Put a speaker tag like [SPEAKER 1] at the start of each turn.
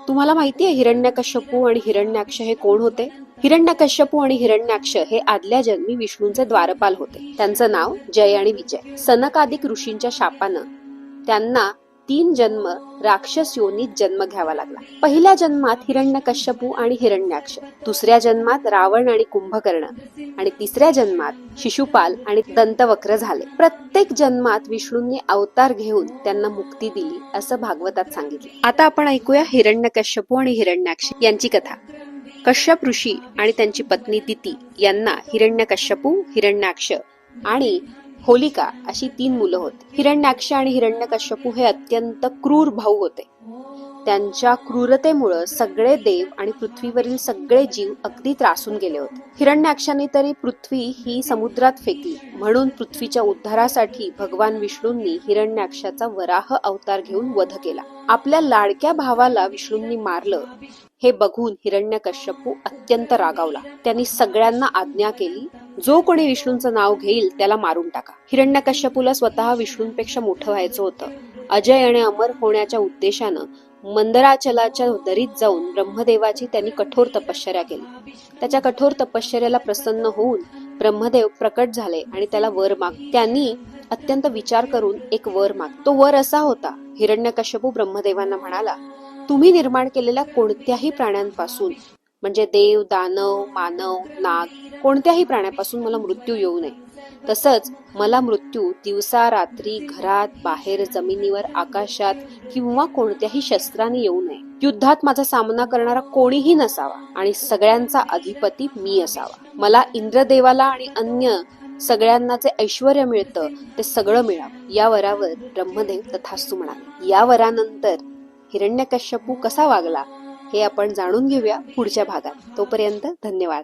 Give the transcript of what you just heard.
[SPEAKER 1] तुम्हाला माहितीये हिरण्यकश्यपू आणि हिरण्याक्ष हे कोण होते? हिरण्यकश्यपू आणि हिरण्याक्ष हे आदल्या जन्मी विष्णूंचे द्वारपाल होते. त्यांचं नाव जय आणि विजय. सनकादिक ऋषींच्या शापानं त्यांना 3 जन्म राक्षस योनीत जन्म घ्यावा लागला. पहिल्या जन्मात हिरण्यकश्यपू आणि हिरण्याक्ष, दुसऱ्या जन्मात रावण आणि कुंभकर्ण आणि तिसऱ्या जन्मात शिशुपाल आणि दंतवक्र झाले. प्रत्येक जन्मात विष्णूंनी अवतार घेऊन त्यांना मुक्ती दिली असं भागवतात सांगितले. आता आपण ऐकूया हिरण्यकश्यपू आणि हिरण्याक्ष यांची कथा. कश्यप ऋषी आणि त्यांची पत्नी दिती यांना हिरण्यकश्यपू, हिरण्याक्ष आणि होलिका अशी 3 मुलं होती. हिरण्याक्ष आणि हिरण्यकश्यपू हे अत्यंत क्रूर भाऊ होते. त्यांच्या क्रूरतेमुळे सगळे देव आणि पृथ्वीवरील सगळे जीव अगदी त्रासून गेले होते. हिरण्याक्षाने तरी पृथ्वी ही समुद्रात फेकली, म्हणून पृथ्वीच्या उद्धारासाठी भगवान विष्णूंनी हिरण्याक्षाचा वराह अवतार घेऊन वध केला. आपल्या लाडक्या भावाला विष्णूंनी मारलं हे बघून हिरण्यकश्यपू अत्यंत रागावला. त्यांनी सगळ्यांना आज्ञा केली, जो कोणी विष्णूंचं नाव घेईल त्याला मारून टाका. हिरण्यकश्यपूला स्वतः विष्णूंपेक्षा मोठं व्हायचं होतं. अजय आणि अमर होण्याच्या उद्देशानं मंदराचलाच्या दरीत जाऊन ब्रह्मदेवाची त्यांनी कठोर तपश्चर्या केली. त्याच्या कठोर तपश्चर्याला प्रसन्न होऊन ब्रह्मदेव प्रकट झाले आणि त्याला वर त्यांनी अत्यंत विचार करून एक वर तो वर असा होता. हिरण्यकश्यपू ब्रह्मदेवांना म्हणाला, तुम्ही निर्माण केलेल्या कोणत्याही प्राण्यांपासून म्हणजे देव, दानव, मानव, नाग कोणत्याही प्राण्यापासून मला मृत्यू येऊ नये. तसंच मला मृत्यू दिवसा रात्री, घरात, बाहेर, जमिनीवर, आकाशात किंवा कोणत्याही शस्त्राने येऊ नये. युद्धात माझा सामना करणारा कोणीही नसावा आणि सगळ्यांचा अधिपती मी असावा. मला इंद्रदेवाला आणि अन्य सगळ्यांना जे ऐश्वर्य मिळतं ते सगळं मिळावं. या वरावर ब्रह्मदेव तथास्तु म्हणाले. या वरानंतर हिरण्यकश्यपू कसा वागला हे आपण जाणून घेऊया पुढच्या भागात. तोपर्यंत धन्यवाद.